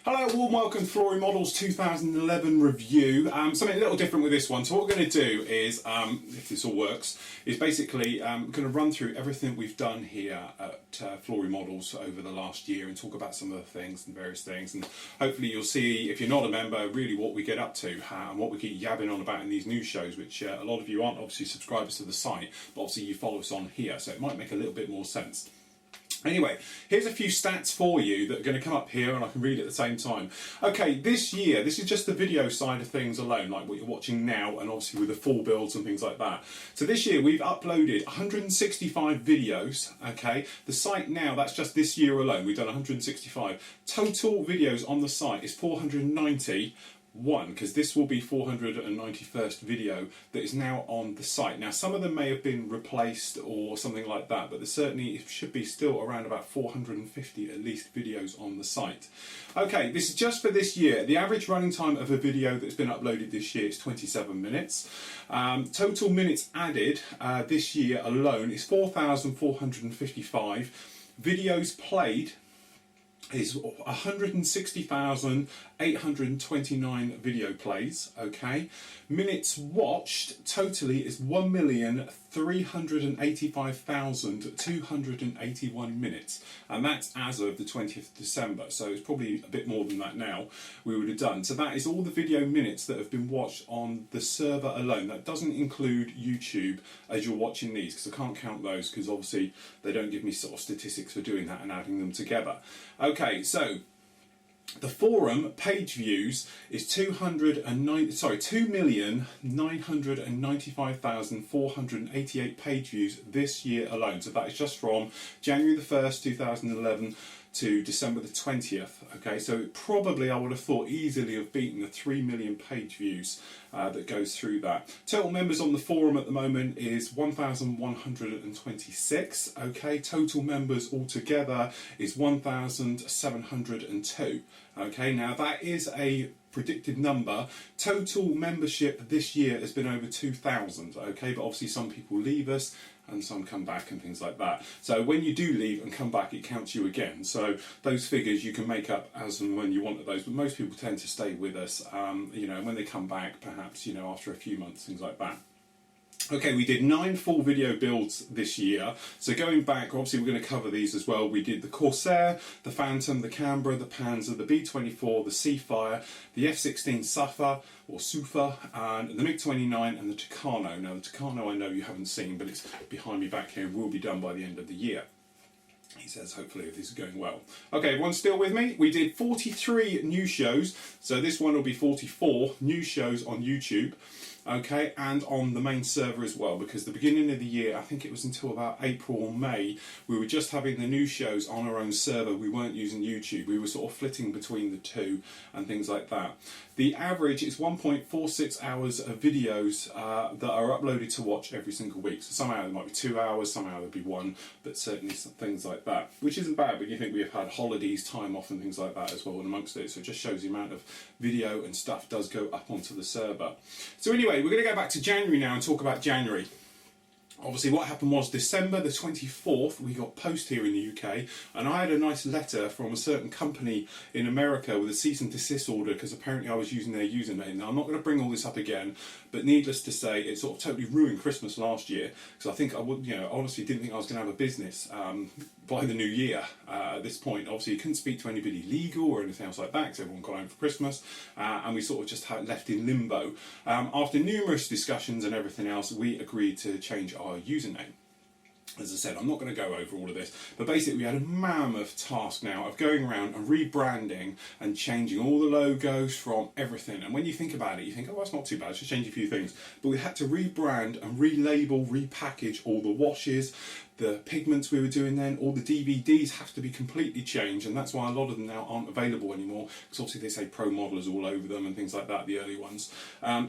Hello, warm welcome to Flory Models 2011 review. Something a little different with this one. So what we're going to do is, if this all works, is basically going to run through everything we've done here at Flory Models over the last year and talk about some of the things and various things. And hopefully you'll see, if you're not a member, really what we get up to and what we keep yabbing on about in these news shows, which a lot of you aren't obviously subscribers to the site, but obviously you follow us on here, so it might make a little bit more sense. Anyway, here's a few stats for you that are going to come up here and I can read at the same time. Okay, this year, this is just the video side of things alone, like what you're watching now, and obviously with the full builds and things like that. So this year we've uploaded 165 videos, okay? The site now, that's just this year alone, we've done 165. Total videos on the site is 491, because this will be 491st video that is now on the site. Now some of them may have been replaced or something like that, but there certainly should be still around about 450 at least videos on the site. Okay, this is just for this year. The average running time of a video that's been uploaded this year is 27 minutes. Total minutes added this year alone is 4,455. Videos played is 160,829 video plays, okay? Minutes watched totally is 1,385,281 minutes, and that's as of the 20th of December, so it's probably a bit more than that now we would have done. So that is all the video minutes that have been watched on the server alone. That doesn't include YouTube as you're watching these, because I can't count those because obviously they don't give me sort of statistics for doing that and adding them together. Okay, so the forum page views is 2,995,488 page views this year alone. So that is just from January the 1st, 2011 to December the 20th. Okay, so probably I would have thought easily have beaten the 3 million page views that goes through that. Total members on the forum at the moment is 1,126. Okay, total members altogether is 1,702. Okay, now that is a predicted number. Total membership this year has been over 2,000. Okay, but obviously some people leave us and some come back and things like that. So when you do leave and come back, it counts you again. So those figures you can make up as and when you want those, but most people tend to stay with us, you know, when they come back, perhaps, you know, after a few months, things like that. Okay, we did 9 full video builds this year. So going back, obviously we're going to cover these as well. We did the Corsair, the Phantom, the Canberra, the Panzer, the B-24, the Seafire, the F-16 Safa, or Sufa, and the MiG-29 and the Tucano. Now the Tucano I know you haven't seen, but it's behind me back here and will be done by the end of the year. He says, hopefully, if this is going well. Okay, everyone's still with me? We did 43 news shows, so this one will be 44 news shows on YouTube. Okay, and on the main server as well, because the beginning of the year, I think it was until about April or May, we were just having the news shows on our own server. We weren't using YouTube. We were sort of flitting between the two and things like that. The average is 1.46 hours of videos that are uploaded to watch every single week. So somehow it might be 2 hours, somehow there'll be 1, but certainly some things like that, which isn't bad when you think we've had holidays, time off and things like that as well in amongst it. So it just shows the amount of video and stuff does go up onto the server. So anyway, we're going to go back to January now and talk about January. Obviously what happened was December the 24th we got post here in the UK, and I had a nice letter from a certain company in America with a cease and desist order because apparently I was using their username. Now I'm not going to bring all this up again, but needless to say it sort of totally ruined Christmas last year, because I think I would, you know, honestly didn't think I was going to have a business by the new year. At this point obviously you couldn't speak to anybody legal or anything else like that because everyone got home for Christmas, and we sort of just left in limbo. After numerous discussions and everything else, we agreed to change our username. As I said, I'm not going to go over all of this, but basically we had a mammoth task now of going around and rebranding and changing all the logos from everything. And when you think about it, you think, oh, that's not too bad, just change a few things. But we had to rebrand and relabel, repackage all the washes, the pigments we were doing then, all the DVDs have to be completely changed, and that's why a lot of them now aren't available anymore, because obviously they say pro modelers all over them and things like that, the early ones.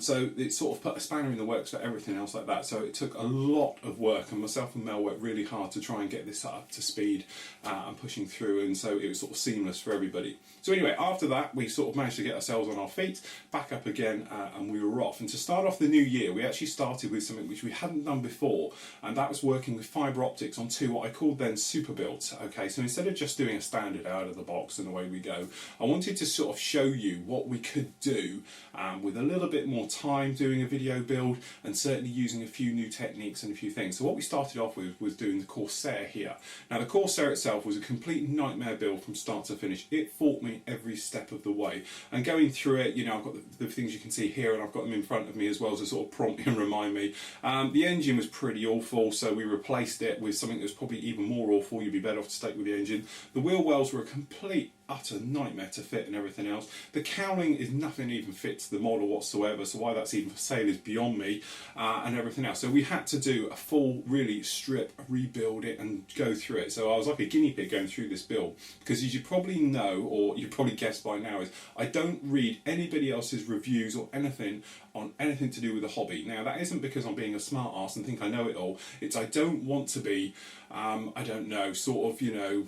So it sort of put a spanner in the works for everything else like that. So it took a lot of work, and myself and Mel worked really hard to try and get this up to speed and pushing through, and so it was sort of seamless for everybody. So anyway, after that we sort of managed to get ourselves on our feet, back up again, and we were off. And to start off the new year, we actually started with something which we hadn't done before, and that was working with fibre optic optics on two what I called then super builds. Okay, so instead of just doing a standard out of the box and away we go, I wanted to sort of show you what we could do with a little bit more time doing a video build, and certainly using a few new techniques and a few things. So what we started off with was doing the Corsair here. Now the Corsair itself was a complete nightmare build from start to finish. It fought me every step of the way, and going through it, you know, I've got the things you can see here, and I've got them in front of me as well to sort of prompt me and remind me. The engine was pretty awful, so we replaced it with something that was probably even more awful. You'd be better off to stick with the engine. The wheel wells were a complete utter nightmare to fit and everything else. The cowling is nothing even fits the model whatsoever, so why that's even for sale is beyond me, and everything else. So we had to do a full really strip, rebuild it and go through it. So I was like a guinea pig going through this build, because as you probably know, or you probably guessed by now, is I don't read anybody else's reviews or anything on anything to do with the hobby. Now that isn't because I'm being a smart ass and think I know it all. It's I don't want to be I don't know, sort of, you know,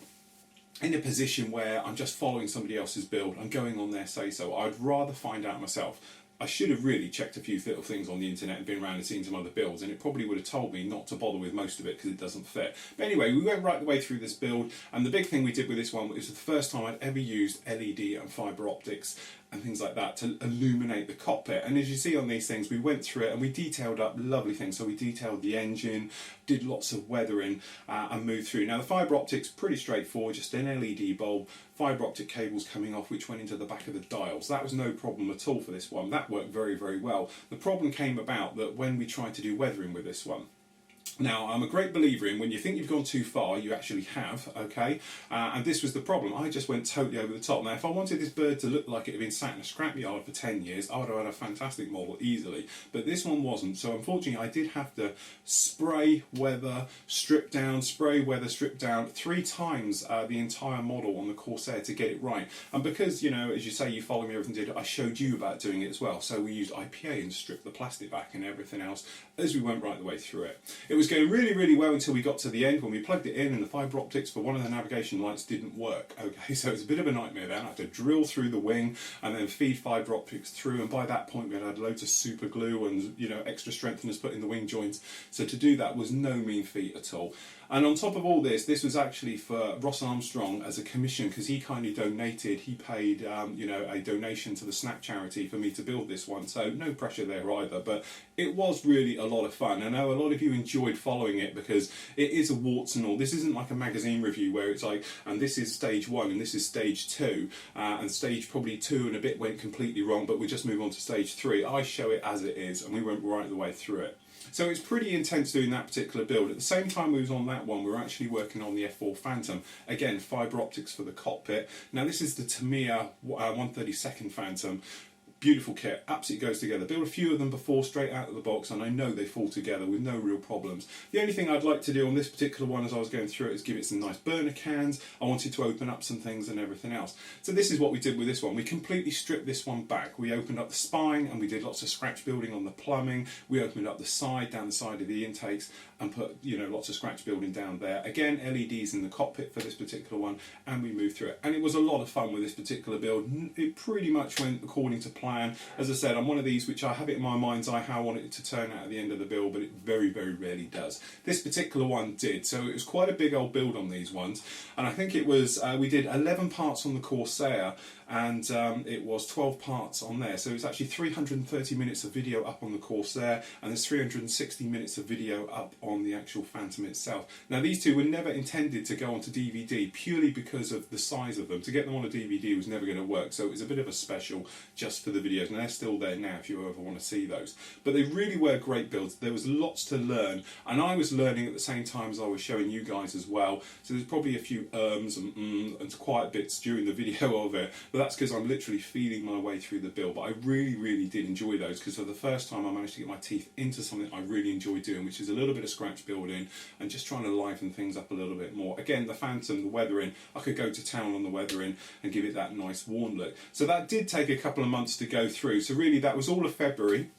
in a position where I'm just following somebody else's build. I'm going on their say so. I'd rather find out myself. I should have really checked a few little things on the internet and been around and seen some other builds, and it probably would have told me not to bother with most of it because it doesn't fit. But anyway, we went right the way through this build, and the big thing we did with this one was the first time I'd ever used LED and fibre optics and things like that to illuminate the cockpit. And as you see on these things, we went through it and we detailed up lovely things. So we detailed the engine, did lots of weathering, and moved through. Now the fibre optics, pretty straightforward, just an LED bulb, fibre optic cables coming off which went into the back of the dials. That was no problem at all for this one. That worked very, very well. The problem came about that when we tried to do weathering with this one. Now, I'm a great believer in when you think you've gone too far, you actually have, okay? And this was the problem. I just went totally over the top. Now, if I wanted this bird to look like it had been sat in a scrapyard for 10 years, I would have had a fantastic model easily. But this one wasn't. So, unfortunately, I did have to spray, weather, strip down, spray, weather, strip down 3 times the entire model on the Corsair to get it right. And because, you know, as you say, you follow me, everything did, I showed you about doing it as well. So we used IPA and stripped the plastic back and everything else as we went right the way through it. It was going really, really well until we got to the end when we plugged it in and the fibre optics for one of the navigation lights didn't work. Okay, so it's a bit of a nightmare then. I had to drill through the wing and then feed fibre optics through, and by that point we had loads of super glue and, you know, extra strengtheners put in the wing joints. So to do that was no mean feat at all. And on top of all this, this was actually for Ross Armstrong as a commission, because he kindly donated, he paid you know, a donation to the Snap charity for me to build this one, so no pressure there either, but it was really a lot of fun. I know a lot of you enjoyed following it because it is a warts and all. This isn't like a magazine review where it's like, and this is stage 1 and this is stage 2, and stage probably 2 and a bit went completely wrong, but we just move on to stage 3. I show it as it is, and we went right the way through it. So it's pretty intense doing that particular build. At the same time we was on that one, we were actually working on the F4 Phantom. Again, fibre optics for the cockpit. Now this is the Tamiya 132nd Phantom. Beautiful kit, absolutely goes together. Built a few of them before straight out of the box, and I know they fall together with no real problems. The only thing I'd like to do on this particular one as I was going through it is give it some nice burner cans. I wanted to open up some things and everything else. So this is what we did with this one. We completely stripped this one back. We opened up the spine and we did lots of scratch building on the plumbing. We opened up the side, down the side of the intakes, and put, you know, lots of scratch building down there. Again, LEDs in the cockpit for this particular one, and we moved through it. And it was a lot of fun with this particular build. It pretty much went according to plan. As I said, I'm one of these which I have it in my mind's eye how I want it to turn out at the end of the build, but it very, very rarely does. This particular one did, so it was quite a big old build on these ones. And I think it was, we did 11 parts on the Corsair, and it was 12 parts on there. So it's actually 330 minutes of video up on the Corsair, and there's 360 minutes of video up on the actual Phantom itself. Now these two were never intended to go onto DVD purely because of the size of them. To get them on a DVD was never going to work, so it was a bit of a special just for the videos, and they're still there now if you ever want to see those. But they really were great builds. There was lots to learn, and I was learning at the same time as I was showing you guys as well, so there's probably a few and quiet bits during the video of it, but that's because I'm literally feeling my way through the build. But I really, really did enjoy those, because for the first time I managed to get my teeth into something I really enjoy doing, which is a little bit of scratch building and just trying to liven things up a little bit more. Again, the Phantom, the weathering, I could go to town on the weathering and give it that nice worn look. So that did take a couple of months to go through. So really that was all of February.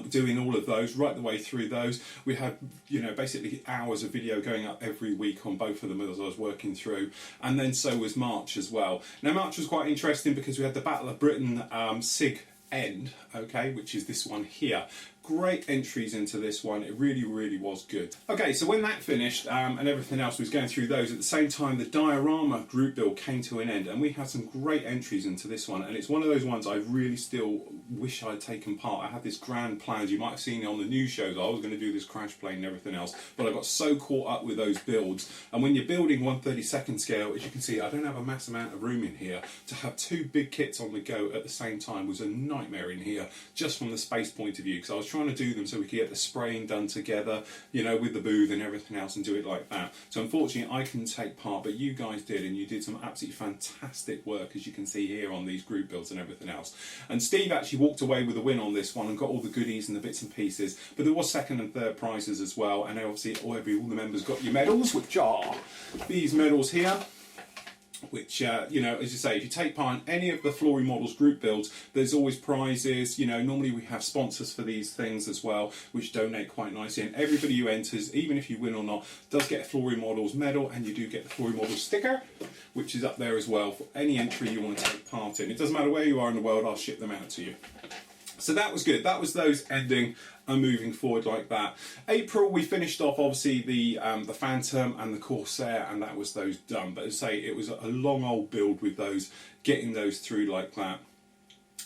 Doing all of those right the way through those. We had, you know, basically hours of video going up every week on both of them as I was working through, and then so was March as well. Now March was quite interesting because we had the Battle of Britain SIG end, okay, which is this one here. great entries into this one. It really, really was good. Okay, so when that finished and everything else was going through those, at the same time the diorama group build came to an end, and we had some great entries into this one, and it's one of those ones I really still wish I'd taken part. I had this grand plans, you might have seen it on the news shows, I was going to do this crash plane and everything else, but I got so caught up with those builds. And when you're building 1/32 scale, as you can see, I don't have a mass amount of room in here. To have two big kits on the go at the same time was a nightmare in here, just from the space point of view, because I was trying to do them so we could get the spraying done together, you know, with the booth and everything else, and do it like that. So unfortunately I couldn't take part, but you guys did, and you did some absolutely fantastic work, as you can see here on these group builds and everything else. And Steve actually walked away with a win on this one and got all the goodies and the bits and pieces, but there was second and third prizes as well, and obviously all the members got your medals, which are these medals here, which, you know, as you say, if you take part in any of the Flory models group builds, there's always prizes. You know, normally we have sponsors for these things as well, which donate quite nicely, and everybody who enters, even if you win or not, does get a Flory models medal, and you do get the Flory models sticker, which is up there as well for any entry you want to take part in. It doesn't matter where you are in the world, I'll ship them out to you. So that was good. That was those ending and moving forward like that. April, we finished off obviously the Phantom and the Corsair, and that was those done. But as I say, it was a long old build with those, getting those through like that.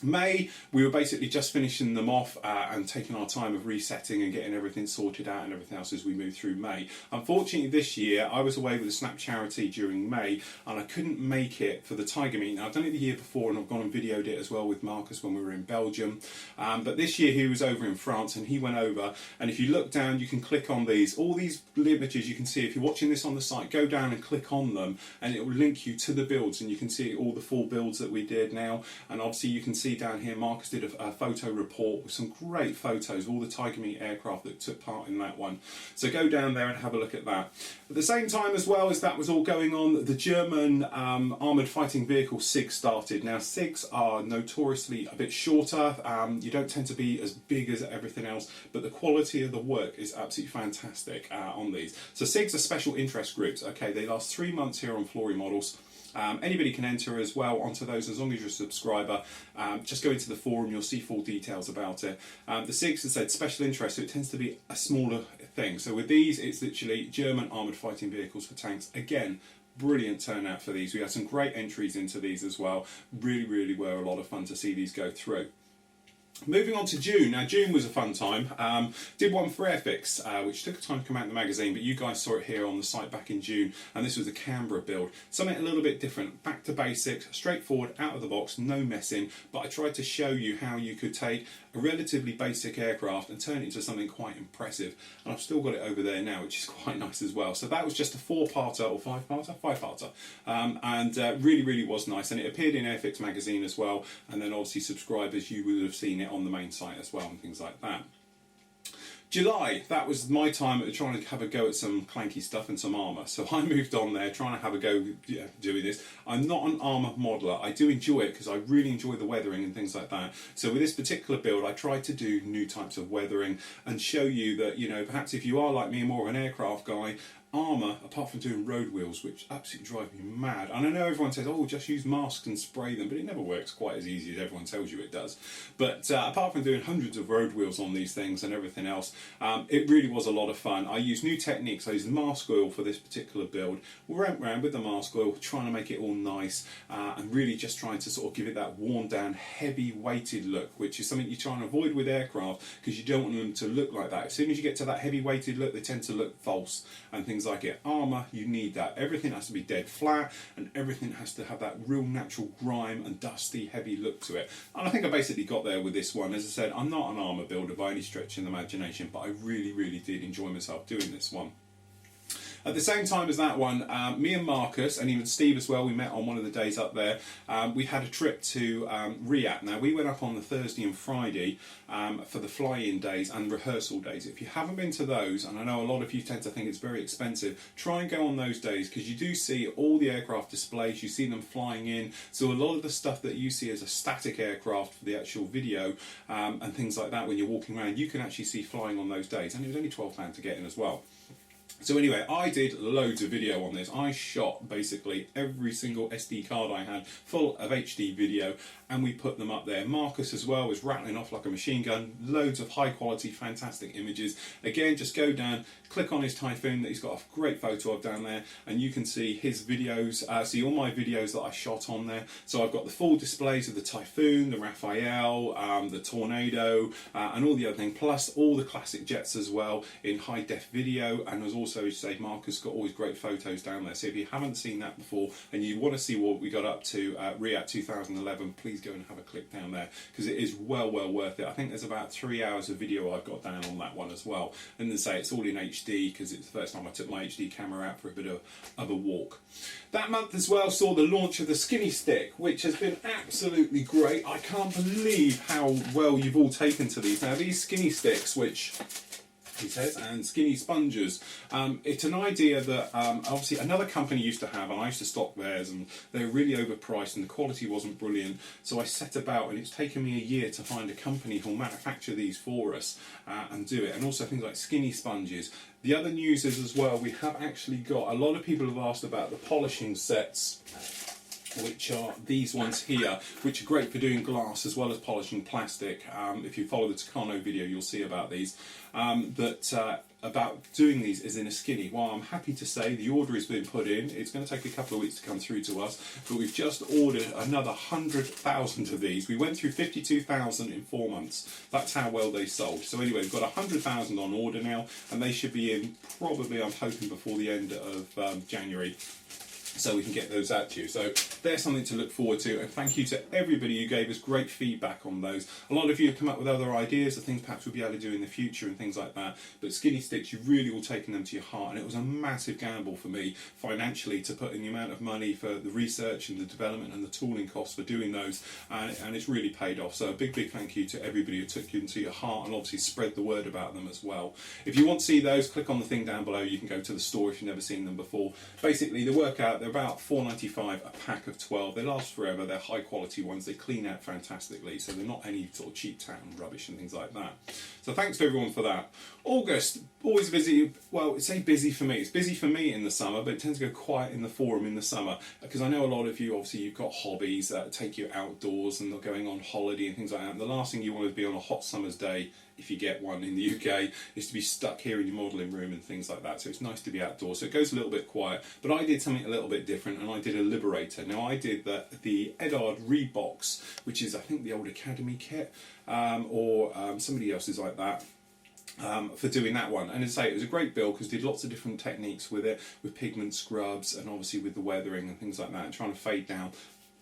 May, we were basically just finishing them off and taking our time of resetting and getting everything sorted out and everything else as we move through May. Unfortunately this year I was away with the Snap charity during May, and I couldn't make it for the Tiger Meet. Now I've done it the year before, and I've gone and videoed it as well with Marcus when we were in Belgium, but this year he was over in France, and he went over, and if you look down you can click on these, all these images you can see. If you're watching this on the site, go down and click on them and it will link you to the builds, and you can see all the full builds that we did now. And obviously you can see down here Marcus did a photo report with some great photos of all the Tiger Meet aircraft that took part in that one, so go down there and have a look at that. At the same time as well as that was all going on, the German armoured fighting vehicle SIG started. Now SIGs are notoriously a bit shorter, you don't tend to be as big as everything else, but the quality of the work is absolutely fantastic on these. So SIGs are special interest groups, okay, they last 3 months here on Flory Models. Anybody can enter as well onto those as long as you're a subscriber. Just go into the forum, you'll see full details about it. The SIGs, as I said, special interest, so it tends to be a smaller thing. So with these, it's literally German armoured fighting vehicles for tanks. Again, brilliant turnout for these. We had some great entries into these as well. Really, really were a lot of fun to see these go through. Moving on to June. Now June was a fun time. Did one for Airfix, which took time to come out in the magazine, but you guys saw it here on the site back in June, and this was the Canberra build. Something a little bit different, back to basics, straightforward, out of the box, no messing, but I tried to show you how you could take a relatively basic aircraft and turn it into something quite impressive, and I've still got it over there now, which is quite nice as well. So that was just a 4-parter or 5-parter? 5-parter, and really, really was nice, and it appeared in Airfix magazine as well, and then obviously subscribers, you would have seen it on the main site as well and things like that. July, that was my time at trying to have a go at some clanky stuff and some armour. So I moved on there trying to have a go doing this. I'm not an armour modeller. I do enjoy it because I really enjoy the weathering and things like that. So with this particular build I tried to do new types of weathering and show you that, you know, perhaps if you are like me, more of an aircraft guy, armour, apart from doing road wheels, which absolutely drive me mad. And I know everyone says, oh, just use masks and spray them, but it never works quite as easy as everyone tells you it does. But apart from doing hundreds of road wheels on these things and everything else, it really was a lot of fun. I used new techniques. I used mask oil for this particular build. We went around with the mask oil, trying to make it all nice, and really just trying to sort of give it that worn down, heavy weighted look, which is something you try and avoid with aircraft because you don't want them to look like that. As soon as you get to that heavy weighted look, they tend to look false and things like it. Armour, you need that. Everything has to be dead flat, and everything has to have that real natural grime and dusty, heavy look to it. And I think I basically got there with this one. As I said, I'm not an armour builder by any stretch in the imagination, but I really, really did enjoy myself doing this one. At the same time as that one, me and Marcus, and even Steve as well, we met on one of the days up there, we had a trip to RIAT. Now, we went up on the Thursday and Friday for the fly-in days and rehearsal days. If you haven't been to those, and I know a lot of you tend to think it's very expensive, try and go on those days, because you do see all the aircraft displays, you see them flying in, so a lot of the stuff that you see as a static aircraft for the actual video and things like that when you're walking around, you can actually see flying on those days, and it was only £12 to get in as well. So anyway, I did loads of video on this. I shot basically every single SD card I had full of HD video, and we put them up there. Marcus as well was rattling off like a machine gun, loads of high quality, fantastic images. Again, just go down, click on his Typhoon that he's got a great photo of down there, and you can see his videos, see all my videos that I shot on there. So I've got the full displays of the Typhoon, the Raphael, the Tornado, and all the other things, plus all the classic jets as well in high def video. And there's also, say, Marcus got all his great photos down there. So if you haven't seen that before and you want to see what we got up to at RIAT 2011, please go and have a click down there, because it is well worth it. I think there's about 3 hours of video I've got down on that one as well. And then say it's all in HD, because it's the first time I took my HD camera out for a bit of a walk. That month as well saw the launch of the Skinny Stick, which has been absolutely great. I can't believe how well you've all taken to these. Now these Skinny Sticks, which he says, and skinny sponges. It's an idea that obviously another company used to have, and I used to stock theirs, and they were really overpriced and the quality wasn't brilliant. So I set about, and it's taken me a year to find a company who'll manufacture these for us and do it. And also things like skinny sponges. The other news is as well, we have actually got, a lot of people have asked about the polishing sets, which are these ones here, which are great for doing glass as well as polishing plastic. If you follow the Tucano video, you'll see about these. About doing these is in a skinny. Well, I'm happy to say the order has been put in. It's going to take a couple of weeks to come through to us, but we've just ordered another 100,000 of these. We went through 52,000 in 4 months. That's how well they sold. So anyway, we've got 100,000 on order now, and they should be in probably, I'm hoping, before the end of January. So we can get those out to you. So there's something to look forward to, and thank you to everybody who gave us great feedback on those. A lot of you have come up with other ideas of things perhaps we'll be able to do in the future and things like that, but Skinny Sticks, you've really all taken them to your heart, and it was a massive gamble for me financially to put in the amount of money for the research and the development and the tooling costs for doing those, and it's really paid off. So a big thank you to everybody who took them to your heart and obviously spread the word about them as well. If you want to see those, click on the thing down below. You can go to the store if you've never seen them before. Basically, they work out, they're about $4.95 a pack of 12. They last forever. They're high quality ones. They clean out fantastically, so they're not any sort of cheap town rubbish and things like that. So thanks to everyone for that. August, always busy. Well, it's busy for me. It's busy for me in the summer, but it tends to go quiet in the forum in the summer, because I know a lot of you, obviously, you've got hobbies that take you outdoors and they're going on holiday and things like that. And the last thing you want to be on a hot summer's day, if you get one in the UK, is to be stuck here in your modelling room and things like that. So it's nice to be outdoors. So it goes a little bit quiet. But I did something a little bit different, and I did a Liberator. Now I did the Edard Rebox, which is I think the old Academy kit, or somebody else's like that. For doing that one, and as I say, it was a great build because did lots of different techniques with it, with pigment scrubs and obviously with the weathering and things like that, and trying to fade down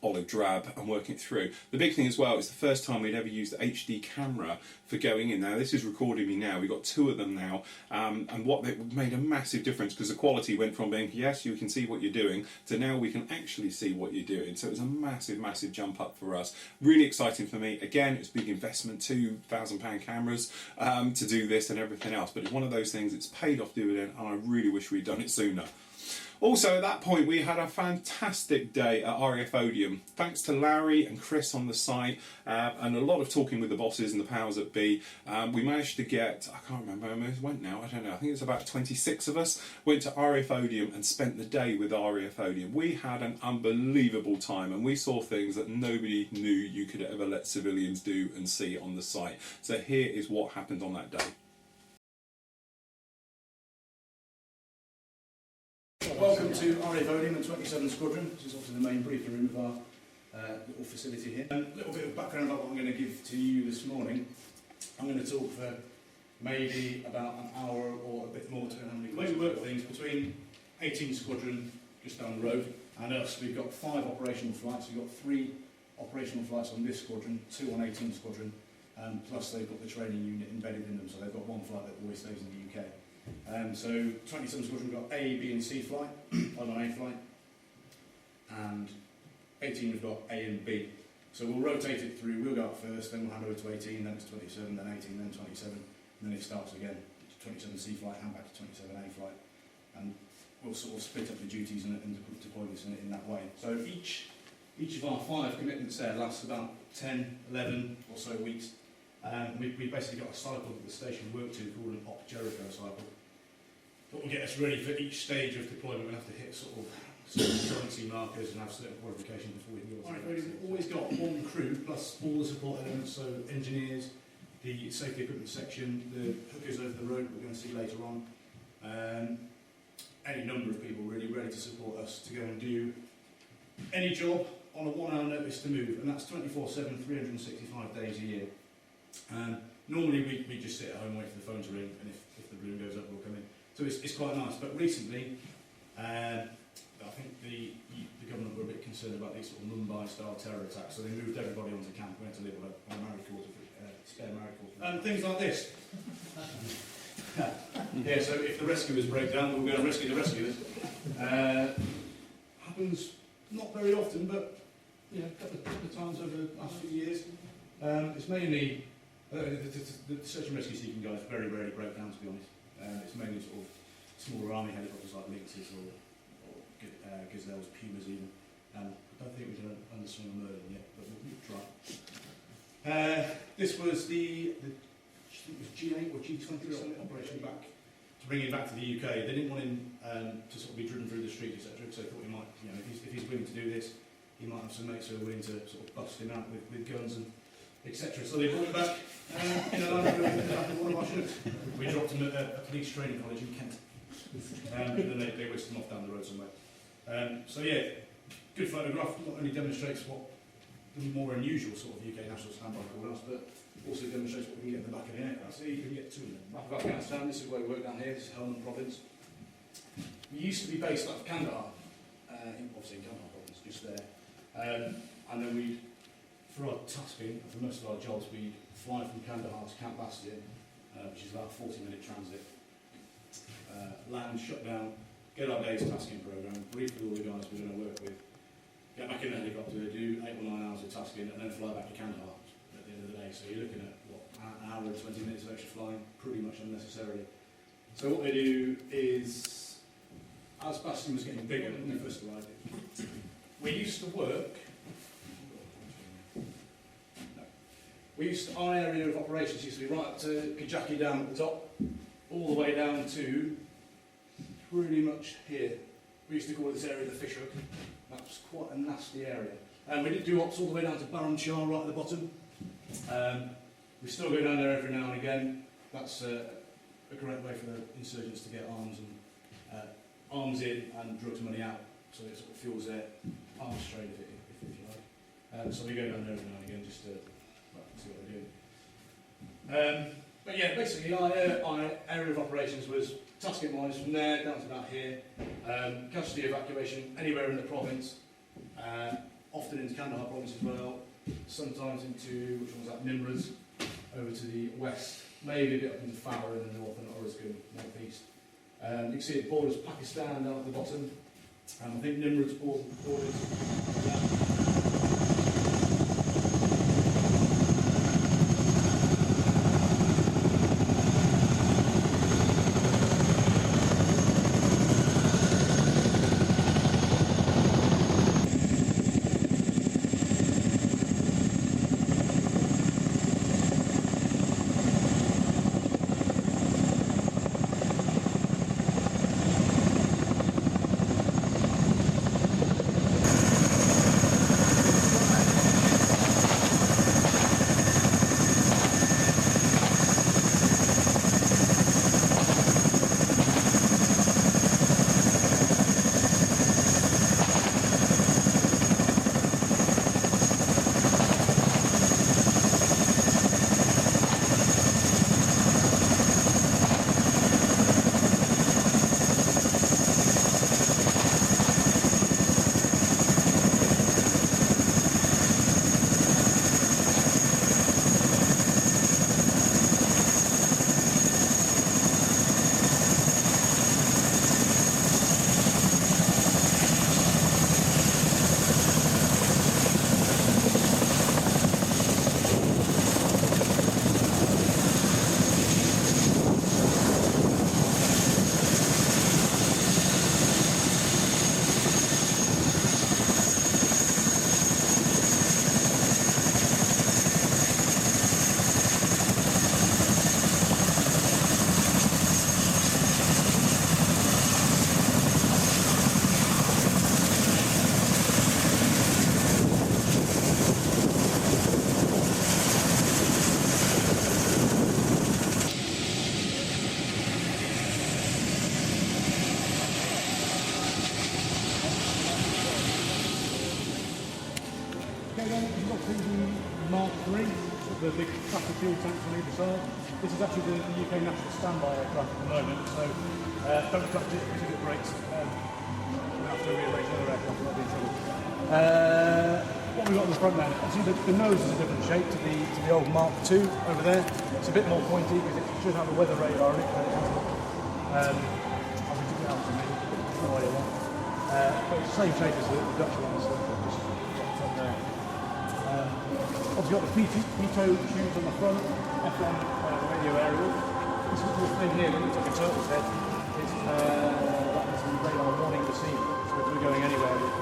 olive drab and working it through. The big thing as well is the first time we'd ever used the HD camera for going in. Now this is recording me now, we've got 2 of them now, and what they made a massive difference, because the quality went from being, yes, you can see what you're doing, to now we can actually see what you're doing. So it was a massive jump up for us. Really exciting for me. Again, it's a big investment, £2,000 cameras to do this and everything else, but it's one of those things, it's paid off dividend, and I really wish we'd done it sooner. Also, at that point, we had a fantastic day at RIAT Odium. Thanks to Larry and Chris on the site, and a lot of talking with the bosses and the powers that be. We managed to get, I can't remember how many went now, I don't know, I think it's about 26 of us, went to RIAT Odium and spent the day with RIAT Odium. We had an unbelievable time, and we saw things that nobody knew you could ever let civilians do and see on the site. So here is what happened on that day. Welcome to RIAT Odium and 27 Squadron. This is obviously the main briefing room of our little facility here. A little bit of background about what I'm going to give to you this morning. I'm going to talk for maybe about an hour or a bit more, to how many. The way we work things, between 18 Squadron just down the road and us, we've got 5 operational flights. We've got 3 operational flights on this squadron, 2 on 18 Squadron, plus they've got the training unit embedded in them, so they've got 1 flight that always stays in the UK. So 27 Squadron, we've got A, B and C flight, I'm on A flight, and 18 we've got A and B. So we'll rotate it through, we'll go up first, then we'll hand over to 18, then to 27, then 18, then 27, and then it starts again. 27 C flight, hand back to 27 A flight, and we'll sort of split up the duties and deploy this in that way. So each of our 5 commitments there lasts about 10, 11 or so weeks. We basically got a cycle that the station worked to called an Op Jericho cycle. that will get us ready for each stage of deployment. We'll have to hit sort of certain currency markers and have certain qualifications before we can go on. Right, we've always got one crew plus all the support elements, so engineers, the safety equipment section, the hookers over the road we're going to see later on. Any number of people really ready to support us to go and do any job on a 1 hour notice to move, and that's 24/7, 365 days a year. Normally we just sit at home and wait for the phone to ring, and if the balloon goes up we'll come in. So it's quite nice, but recently I think the government were a bit concerned about these sort of Mumbai-style terror attacks, so they moved everybody onto camp. We had to live on a married quarter, spare married quarter. And things like this. Yeah, so if the rescuers break down, we'll go and rescue the rescuers. Happens not very often, but a couple of times over the last few years. It's mainly the search and rescue seeking guys very rarely break down, to be honest. It's mainly sort of smaller army helicopters like Lynxes or gazelles, pumas even. I don't think we can underswing a Merlin yet, but we'll try. This was I think it was G8 or G20 operation back to bring him back to the UK. They didn't want him to sort of be driven through the streets, etc. So they thought he might, if he's willing to do this, he might have some mates who are willing to sort of bust him out with guns and etc. So they brought him back in a Land Rover in one of our ships. We dropped him at a police training college in Kent, and then they whisked him off down the road somewhere. So yeah, good photograph. Not only demonstrates what the more unusual sort of UK national standby call-outs, but also demonstrates what we can get in the back of the aircraft. So you can get two of them. Map of Afghanistan. This is where we work down here. This is Helmand province. We used to be based out of Kandahar, obviously in Kandahar province, just there. And then we, for our tasking, for most of our jobs, we fly from Kandahar to Camp Bastion, which is about a 40-minute transit. Land, shut down, get our day's tasking programme, brief with all the guys we're going to work with, get back in the helicopter, do 8 or 9 hours of tasking, and then fly back to Kandahar at the end of the day. So you're looking at, an hour and 20 minutes of extra flying, pretty much unnecessarily. So what they do is, as Bastion was getting bigger when we first arrived, we used to work, our area of operations used to be right up to Kajaki down at the top, all the way down to pretty much here. We used to call this area the fish hook. That was quite a nasty area. We did do ops all the way down to Baron Shah right at the bottom. We still go down there every now and again. That's a great way for the insurgents to get arms in and drugs money out. So it sort of fuels their arms trade, if you like. So we go down there every now and again just to see what they're doing. But yeah, basically our area of operations was tasking wise from there down to about here. Casualty evacuation anywhere in the province, often into Kandahar province as well, sometimes into, which one's that, Nimruz, over to the west, maybe a bit up into Farah in the north and Orazgun, northeast. You can see it borders Pakistan down at the bottom. I think Nimruz borders see the Mark III, the big tractor fuel tanks on either side. This is actually the UK National Standby aircraft at the moment, so don't touch it because it breaks. We'll have to rearrange another aircraft, that'll be in trouble. What we've got on the front then, obviously the nose is a different shape to the old Mark II over there. It's a bit more pointy because it should have a weather radar in it, but it hasn't. I'll be taking it out to me, no idea why. But it's the same shape as the Dutch one, so just dropped up there. Obviously got the pitot tubes on the front, F1 radio aerial. This little thing here that looks like a turtle's head is that is the radar warning receiver, so if we're going anywhere with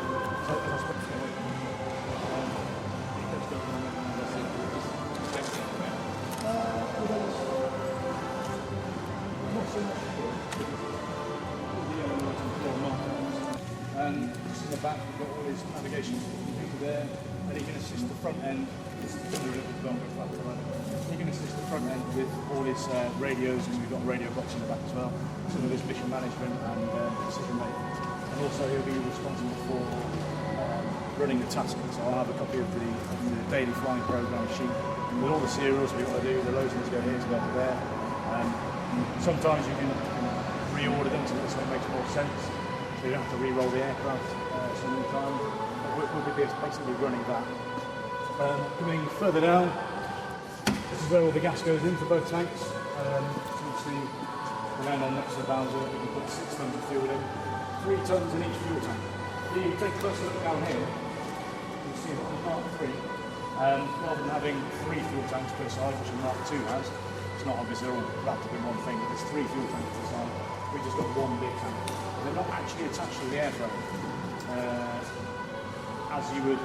and just in the back we've got all his navigation computer there, and he can assist the front end. He can assist the front end with all his radios, because we've got a radio box in the back as well, some of his mission management and decision making. And also he'll be responsible for running the tasking, so I'll have a copy of the daily flying program sheet with all the serials we've got to do, the loads to go here, to go to there. Sometimes you can reorder them so this one makes more sense, so you don't have to re-roll the aircraft so many times. We'll be basically running that. Coming further down, this is where all the gas goes in for both tanks. So you see the land on next to the Bowser, we can put 6 tons of fuel in, 3 tons in each fuel tank. If you take a closer look down here, you'll see that on Mark III, rather than having 3 fuel tanks per side, which the Mark II has, it's not obviously all wrapped up in one thing, but there's 3 fuel tanks per side. We just got 1 big tank. They're not actually attached to the airframe, as you would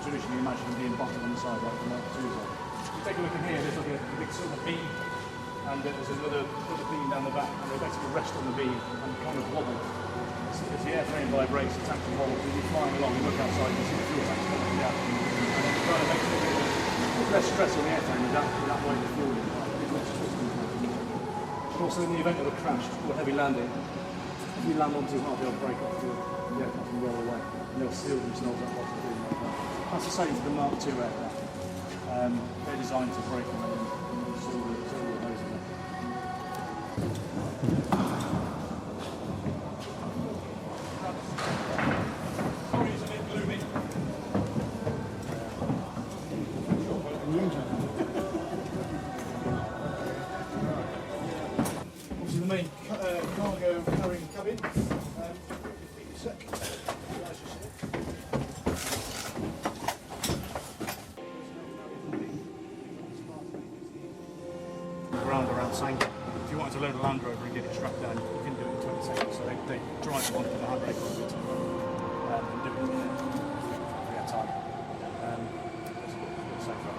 traditionally imagine them being bottom on the side like the Mark IIs are. If you take a look in here, there's like a big silver beam, and there's another beam down the back, and they basically rest on the beam and kind of wobble. As the airframe vibrates, the tank can wobble. When you're flying along, you look outside, you see the fuel tanks coming down, and it kind of makes it a bit less stress on the airframe without way the fuel in. Also, in the event of a crash or heavy landing, if you land onto hard, they'll break off the aircraft and roll away. And they'll seal themselves up like they do like that. That's the same for the Mark II aircraft. They're designed to break them and seal the hose in there. Sorry, it's a bit gloomy. Obviously the main cargo carrying cabin. A sec. Around Sanka. If you wanted to load a Land Rover and get it strapped down, you can do it in 20 seconds. So they drive it on with the handbrake on it and do it if we have time. It's a bit safer.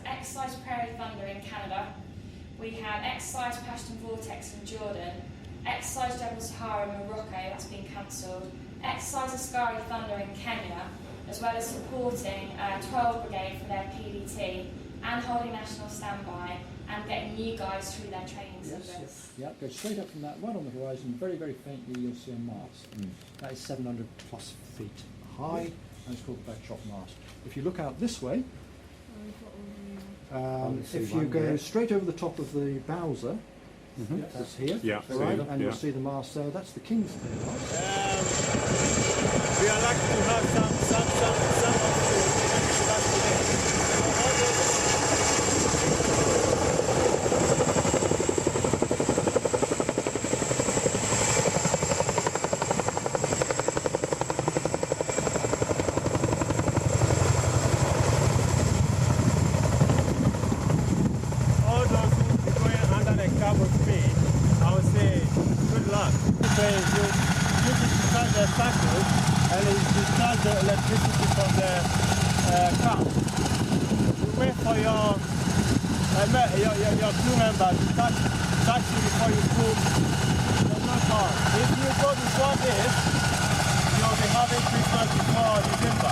Exercise Prairie Thunder in Canada, we had Exercise Passion Vortex in Jordan, Exercise Jebel Sahara in Morocco, that's been cancelled, Exercise Askari Thunder in Kenya, as well as supporting 12 Brigade for their PDT and holding national standby and getting new guys through their training syllabus. Yeah, go straight up from that, right on the horizon, very, very faintly you'll see a mast. That is 700 plus feet high, and it's called the backdrop mast. If you look out this way, if you go straight over the top of the Bowser, that's here, right, and you'll see the mast there, that's the King's mast. We are lucky to have some I would say good luck. Because you need to start the cycle the electricity from the car. You wait for your crew member to touch you before you cook. There's no car. If you go before this, you'll be having Christmas before December.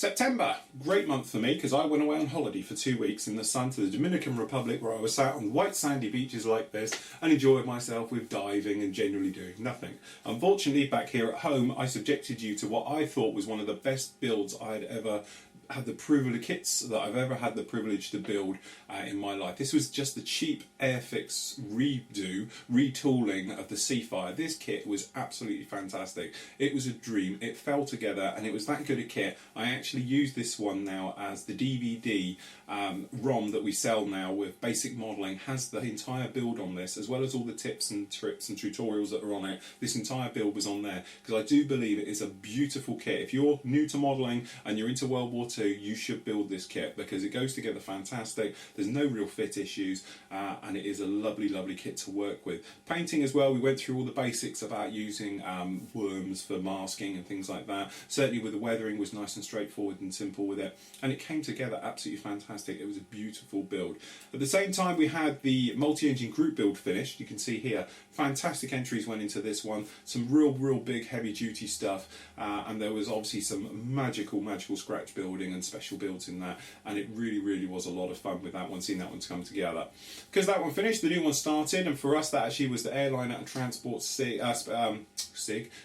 September, great month for me because I went away on holiday for 2 weeks in the sun to the Dominican Republic, where I was sat on white sandy beaches like this and enjoyed myself with diving and generally doing nothing. Unfortunately, back here at home, I subjected you to what I thought was one of the best builds I had ever had the privilege, kits that I've ever had the privilege to build in my life. This was just the cheap Airfix retooling of the Seafire. This kit was absolutely fantastic. It was a dream. It fell together and it was that good a kit. I actually use this one now as the DVD ROM that we sell now with basic modelling. Has the entire build on this, as well as all the tips and tricks and tutorials that are on it. This entire build was on there because I do believe it is a beautiful kit. If you're new to modelling and you're into World War II, you should build this kit because it goes together fantastic. There's no real fit issues and it is a lovely, lovely kit to work with. Painting as well, we went through all the basics about using worms for masking and things like that. Certainly with the weathering was nice and straightforward and simple with it, and it came together absolutely fantastic. It was a beautiful build. At the same time, we had the multi-engine group build finished. You can see here, fantastic entries went into this one. Some real big heavy duty stuff, and there was obviously some magical scratch building and special builds in that, and it really was a lot of fun with that one, seeing that one come together. Because that one finished, the new one started, and for us that actually was the Airliner and Transport SIG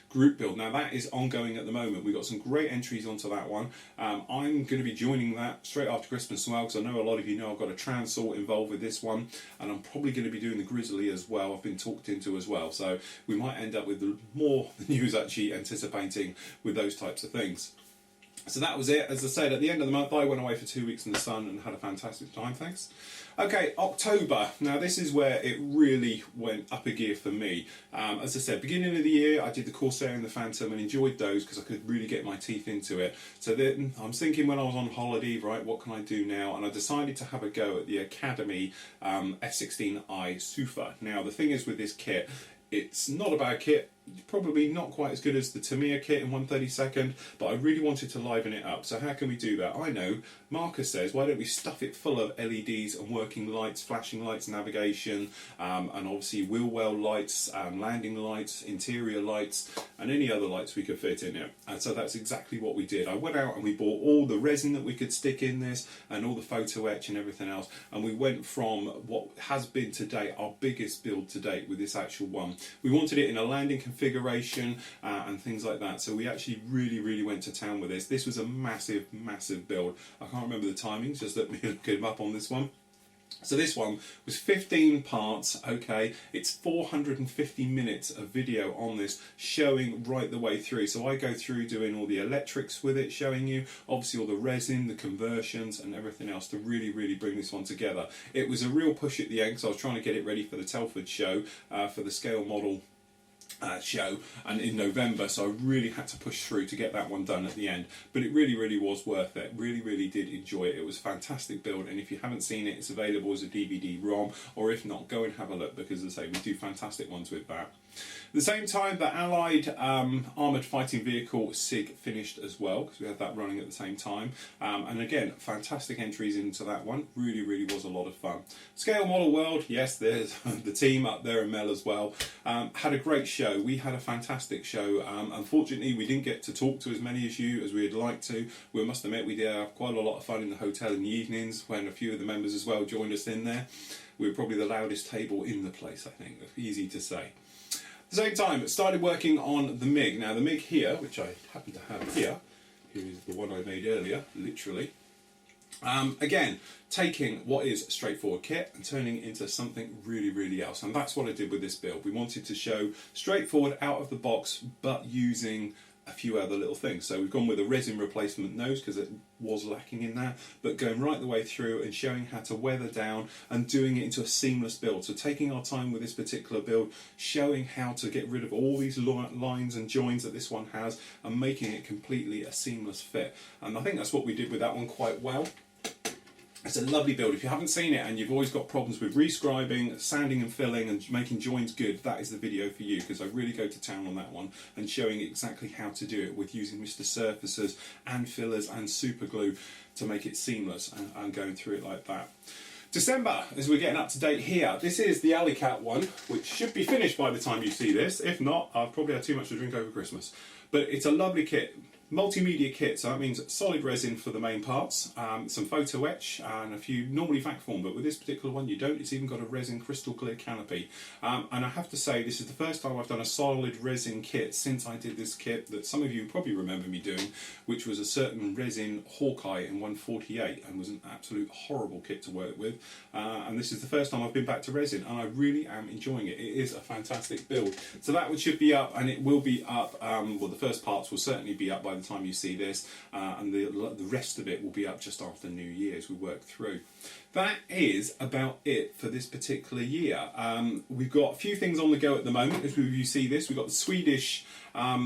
group build. Now that is ongoing at the moment. We've got some great entries onto that one. I'm going to be joining that straight after Christmas as well, because I know a lot of you know I've got a Transalt involved with this one, and I'm probably going to be doing the Grizzly as well. I've been talked into as well, so we might end up with more than you was actually anticipating with those types of things. So that was it. As I said, at the end of the month I went away for 2 weeks in the sun and had a fantastic time, thanks. Okay, October. Now this is where it really went up a gear for me. As I said, beginning of the year I did the Corsair and the Phantom and enjoyed those because I could really get my teeth into it. So then I'm thinking when I was on holiday, right, what can I do now? And I decided to have a go at the Academy F16i Seafire. Now the thing is with this kit, it's not a bad kit. Probably not quite as good as the Tamiya kit in 1/32nd, but I really wanted to liven it up. So how can we do that? I know Marcus says, why don't we stuff it full of LEDs and working lights, flashing lights, navigation, and obviously wheel well lights, landing lights, interior lights, and any other lights we could fit in it. And so that's exactly what we did. I went out and we bought all the resin that we could stick in this and all the photo etch and everything else, and we went from what has been to date our biggest build to date with this actual one. We wanted it in a landing configuration and things like that, so we actually really went to town with this. This was a massive build. I can't remember the timings, just let me look him up on this one. So this one was 15 parts, okay, it's 450 minutes of video on this, showing right the way through. So I go through doing all the electrics with it, showing you obviously all the resin, the conversions and everything else to really bring this one together. It was a real push at the end because I was trying to get it ready for the Telford show, for the scale model show, and in November, so I really had to push through to get that one done at the end, but it really was worth it. Really did enjoy it. It was a fantastic build, and if you haven't seen it, it's available as a DVD ROM, or if not, go and have a look, because as I say, we do fantastic ones with that. At the same time, the Allied Armoured Fighting Vehicle SIG finished as well, because we had that running at the same time, and again, fantastic entries into that one. Really was a lot of fun. Scale Model World, yes, there's the team up there and Mel as well. Had a great show. We had a fantastic show. Unfortunately, we didn't get to talk to as many as you as we'd like to. We must admit we did have quite a lot of fun in the hotel in the evenings when a few of the members as well joined us in there. We were probably the loudest table in the place, I think. Easy to say. At the same time, started working on the MiG. Now the MiG here, which I happen to have here is the one I made earlier, literally. Again, taking what is a straightforward kit and turning it into something really else, and that's what I did with this build. We wanted to show straightforward out of the box, but using a few other little things. So we've gone with a resin replacement nose because it was lacking in that, but going right the way through and showing how to weather down and doing it into a seamless build. So taking our time with this particular build, showing how to get rid of all these lines and joins that this one has and making it completely a seamless fit. And I think that's what we did with that one quite well. It's a lovely build. If you haven't seen it and you've always got problems with rescribing, sanding and filling and making joins good, that is the video for you, because I really go to town on that one and showing exactly how to do it with using Mr. Surfacers and fillers and super glue to make it seamless and going through it like that. December, as we're getting up to date here, this is the Alley Cat one, which should be finished by the time you see this. If not, I've probably had too much to drink over Christmas. but it's a lovely kit. Multimedia kit, so that means solid resin for the main parts, some photo etch and a few normally vac form, but with this particular one you don't. It's even got a resin crystal clear canopy, and I have to say this is the first time I've done a solid resin kit since I did this kit that some of you probably remember me doing, which was a certain resin Hawkeye in 148, and was an absolute horrible kit to work with, and this is the first time I've been back to resin, and I really am enjoying it. It is a fantastic build. So that one should be up, and it will be up, well, the first parts will certainly be up by the time you see this, and the rest of it will be up just after New Year as we work through. That is about it for this particular year. We've got a few things on the go at the moment. As you see this, we've got the Swedish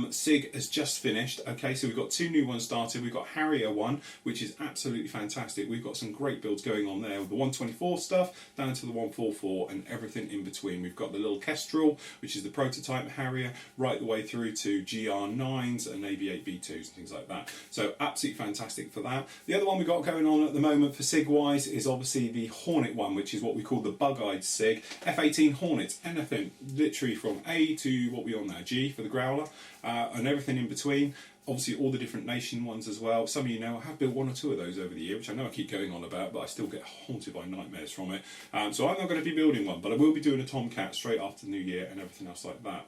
SIG has just finished. Okay, so we've got 2 new ones started. We've got Harrier one, which is absolutely fantastic. We've got some great builds going on there with the 124 stuff down to the 144 and everything in between. We've got the little Kestrel, which is the prototype Harrier, right the way through to GR9s and AV8 V2s and things like that. So absolutely fantastic for that. The other one we've got going on at the moment for SIG wise is obviously the Hornet one, which is what we call the bug-eyed SIG. F18 Hornets, anything literally from A to what we on now, G for the Growler, and everything in between. Obviously all the different nation ones as well. Some of you know I have built 1 or 2 of those over the year, which I know I keep going on about, but I still get haunted by nightmares from it. So I'm not going to be building one, but I will be doing a Tomcat straight after New Year and everything else like that.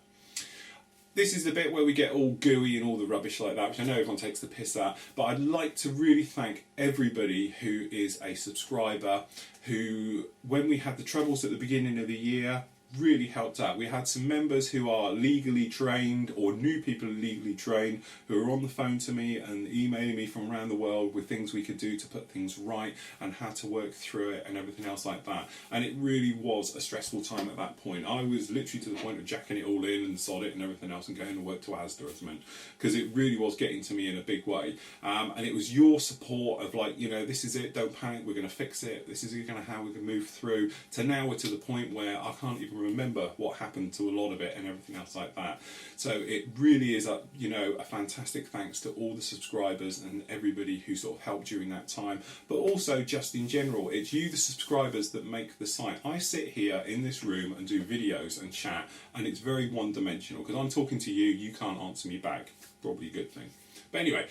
This is the bit where we get all gooey and all the rubbish like that, which I know everyone takes the piss at, but I'd like to really thank everybody who is a subscriber who, when we had the troubles at the beginning of the year, really helped out. We had some members who are legally trained, or new people legally trained, who are on the phone to me and emailing me from around the world with things we could do to put things right and how to work through it and everything else like that. And it really was a stressful time at that point. I was literally to the point of jacking it all in and sod it and everything else and going to work to Asda as meant, because it really was getting to me in a big way. And it was your support of like, you know, this is it, don't panic, we're going to fix it, this is kind of how we can move through, to now we're to the point where I can't even remember what happened to a lot of it and everything else like that. So it really is a fantastic thanks to all the subscribers and everybody who sort of helped during that time, but also just in general, it's you the subscribers that make the site. I sit here in this room and do videos and chat, and it's very one-dimensional because I'm talking to you, you can't answer me back. Probably a good thing. But anyway,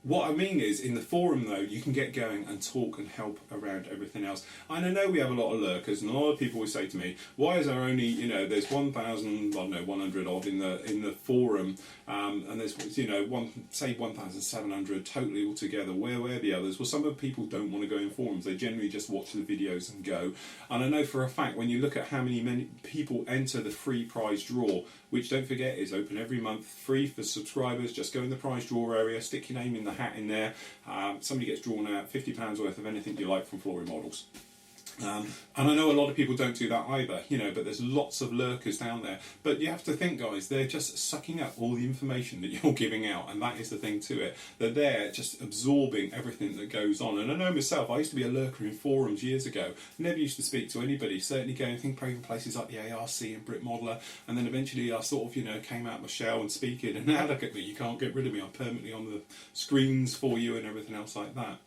what I mean is, in the forum though, you can get going and talk and help around everything else. And I know we have a lot of lurkers, and a lot of people will say to me, why is there only, you know, there's 1,100 odd in the forum, and there's, you know, 1,700 totally altogether. Where are the others? Well, some of the people don't want to go in forums. They generally just watch the videos and go. And I know for a fact, when you look at how many people enter the free prize draw, which don't forget is open every month, free for subscribers, just go in the prize draw area, stick your name in the hat in there, somebody gets drawn out £50 worth of anything you like from Flory models. And I know a lot of people don't do that either, you know, but there's lots of lurkers down there. But you have to think, guys, they're just sucking up all the information that you're giving out, and that is the thing to it. They're there just absorbing everything that goes on. And I know myself, I used to be a lurker in forums years ago, never used to speak to anybody, certainly going in places like the ARC and Brit Modeler, and then eventually I sort of, you know, came out my shell and speaking, and now look at me, you can't get rid of me, I'm permanently on the screens for you and everything else like that.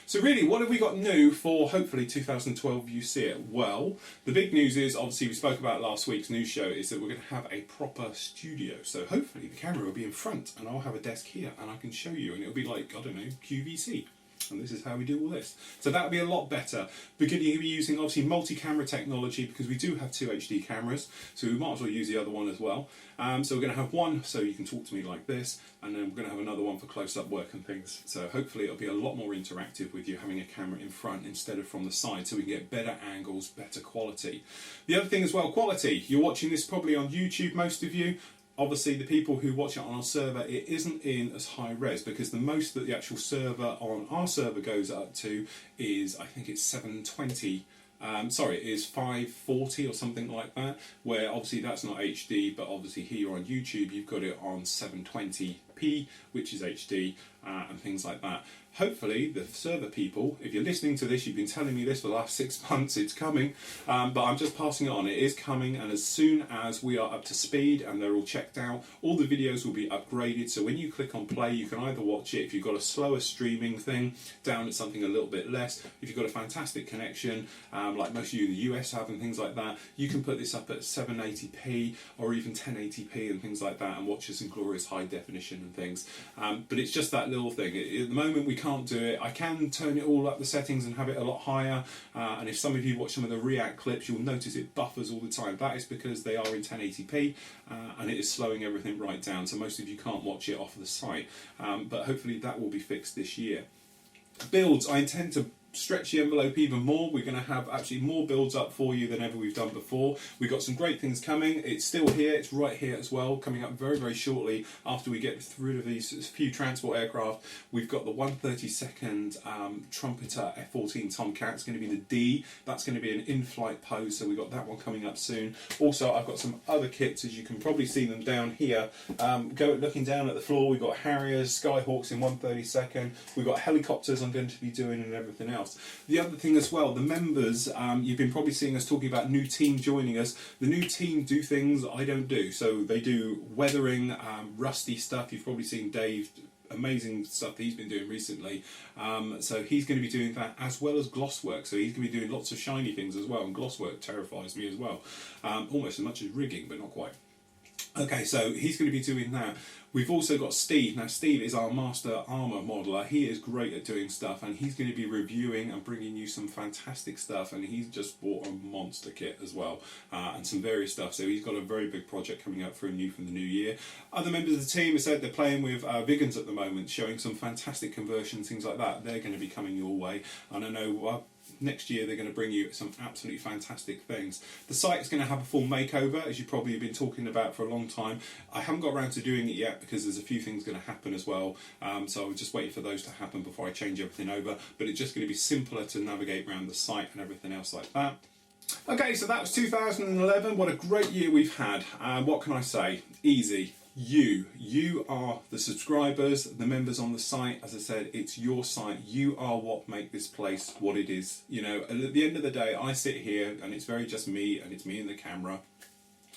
So really, what have we got new for hopefully 2012 You See It? Well, the big news is, obviously we spoke about last week's news show, is that we're going to have a proper studio. So hopefully the camera will be in front and I'll have a desk here and I can show you, and it'll be like, I don't know, QVC. And this is how we do all this. So that'll be a lot better. We're going to be using obviously multi-camera technology because we do have 2 HD cameras, so we might as well use the other one as well. So we're going to have one so you can talk to me like this, and then we're going to have another one for close-up work and things. So hopefully it'll be a lot more interactive with you having a camera in front instead of from the side, so we can get better angles, better quality. The other thing as well, quality. You're watching this probably on YouTube, most of you. Obviously, the people who watch it on our server, it isn't in as high res, because the most that the actual server on our server goes up to is, I think it's 720. It is 540 or something like that, where obviously that's not HD, but obviously here on YouTube you've got it on 720p, which is HD, and things like that. Hopefully the server people, if you're listening to this, you've been telling me this for the last 6 months, it's coming, but I'm just passing it on. It is coming, and as soon as we are up to speed and they're all checked out, all the videos will be upgraded, so when you click on play you can either watch it, if you've got a slower streaming thing, down at something a little bit less. If you've got a fantastic connection, like most of you in the US have and things like that, you can put this up at 780p or even 1080p and things like that and watch this in glorious high definition and things. But it's just that little thing. At the moment we can't do it. I can turn it all up the settings and have it a lot higher, and if some of you watch some of the RIAT clips, you'll notice it buffers all the time. That is because they are in 1080p, and it is slowing everything right down, so most of you can't watch it off of the site, but hopefully that will be fixed this year. Builds, I intend to stretch the envelope even more. We're going to have actually more builds up for you than ever we've done before. We've got some great things coming. It's still here, it's right here as well, coming up very, very shortly after we get through of these few transport aircraft. We've got the 132nd Trumpeter F-14 Tomcat. It's going to be the D. That's going to be an in-flight pose, so we've got that one coming up soon. Also, I've got some other kits, as you can probably see them down here. Looking down at the floor, we've got Harriers, Skyhawks in 132nd. We've got helicopters I'm going to be doing and everything else. The other thing as well, the members, you've been probably seeing us talking about new team joining us. The new team do things I don't do. So they do weathering, rusty stuff. You've probably seen Dave, amazing stuff that he's been doing recently. So he's going to be doing that as well as gloss work. So he's going to be doing lots of shiny things as well. And gloss work terrifies me as well. Almost as much as rigging, but not quite. Okay, so he's going to be doing that. We've also got Steve. Now, Steve is our master armour modeller. He is great at doing stuff, and he's going to be reviewing and bringing you some fantastic stuff. And he's just bought a monster kit as well, and some various stuff. So he's got a very big project coming up from the new year. Other members of the team have said they're playing with Vigans at the moment, showing some fantastic conversions, things like that. They're going to be coming your way. And I know next year they're going to bring you some absolutely fantastic things. The site is going to have a full makeover, as you probably have been talking about for a long time. I haven't got around to doing it yet because there's a few things going to happen as well, so I'm just waiting for those to happen before I change everything over, but it's just going to be simpler to navigate around the site and everything else like that. Okay, so that was 2011. What a great year we've had. What can I say? Easy. You are the subscribers, the members on the site. As I said, it's your site. You are what make this place what it is. You know, and at the end of the day, I sit here and it's very just me, and it's me and the camera.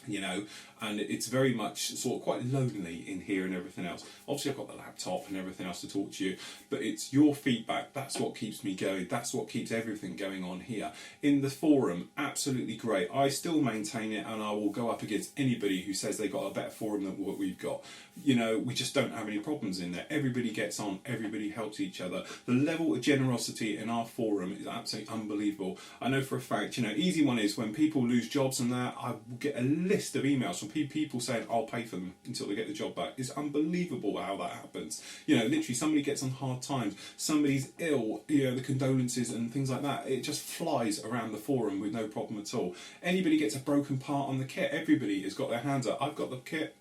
You know, and it's very much sort of quite lonely in here and everything else. Obviously I've got the laptop and everything else to talk to you, but it's your feedback, that's what keeps me going, that's what keeps everything going on here. In the forum, absolutely great. I still maintain it, and I will go up against anybody who says they got a better forum than what we've got. You know, we just don't have any problems in there. Everybody gets on, everybody helps each other. The level of generosity in our forum is absolutely unbelievable. I know for a fact, you know, easy one is when people lose jobs and that, I will get a list of emails from people saying I'll pay for them until they get the job back. It's unbelievable how that happens. You know, literally somebody gets on hard times, somebody's ill, you know, the condolences and things like that. It just flies around the forum with no problem at all. Anybody gets a broken part on the kit, everybody has got their hands up. I've got the kit,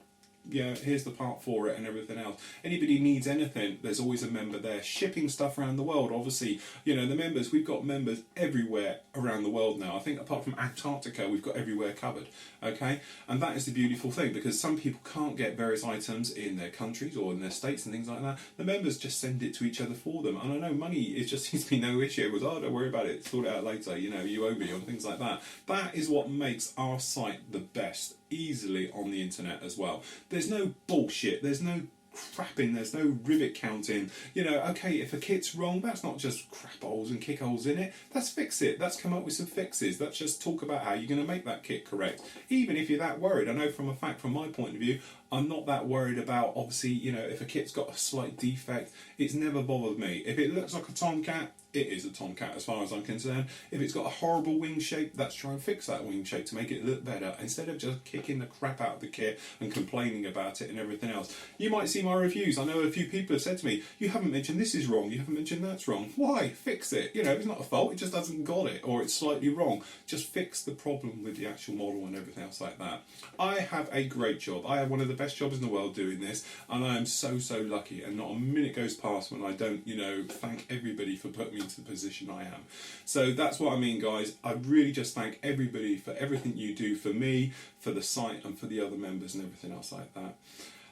yeah, here's the part for it and everything else. Anybody needs anything, there's always a member there. Shipping stuff around the world, obviously, you know, the members, we've got members everywhere around the world now. I think apart from Antarctica, we've got everywhere covered, okay? And that is the beautiful thing, because some people can't get various items in their countries or in their states and things like that. The members just send it to each other for them. And I know money, it just seems to be no issue. It was, oh, don't worry about it, sort it out later, you know, you owe me, and things like that. That is what makes our site the best, easily on the internet as well. There's no bullshit, there's no crapping, there's no rivet counting. You know, okay, if a kit's wrong, that's not just crap holes and kick holes in it, that's fix it, that's come up with some fixes, that's just talk about how you're going to make that kit correct. Even if you're that worried, I know from a fact, from my point of view, I'm not that worried about, obviously, you know, if a kit's got a slight defect, it's never bothered me. If it looks like a Tomcat, it is a Tomcat as far as I'm concerned. If it's got a horrible wing shape, let's try and fix that wing shape to make it look better, instead of just kicking the crap out of the kit and complaining about it and everything else. You might see my reviews. I know a few people have said to me, you haven't mentioned this is wrong, you haven't mentioned that's wrong. Why? Fix it. You know, it's not a fault, it just hasn't got it, or it's slightly wrong. Just fix the problem with the actual model and everything else like that. I have a great job. I have one of the best jobs in the world doing this, and I am so lucky, and not a minute goes past when I don't, you know, thank everybody for putting me into the position I am. So that's what I mean, guys. I really just thank everybody for everything you do for me, for the site, and for the other members and everything else like that.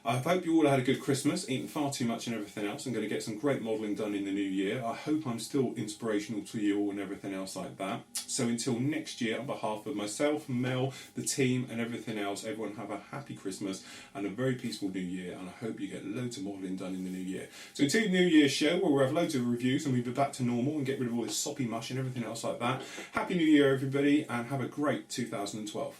I hope you all had a good Christmas, eating far too much and everything else. I'm going to get some great modelling done in the new year. I hope I'm still inspirational to you all and everything else like that. So until next year, on behalf of myself, Mel, the team and everything else, everyone have a happy Christmas and a very peaceful new year, and I hope you get loads of modelling done in the new year. So until the New Year's show, where we'll have loads of reviews and we'll be back to normal and get rid of all this soppy mush and everything else like that. Happy New Year, everybody, and have a great 2012.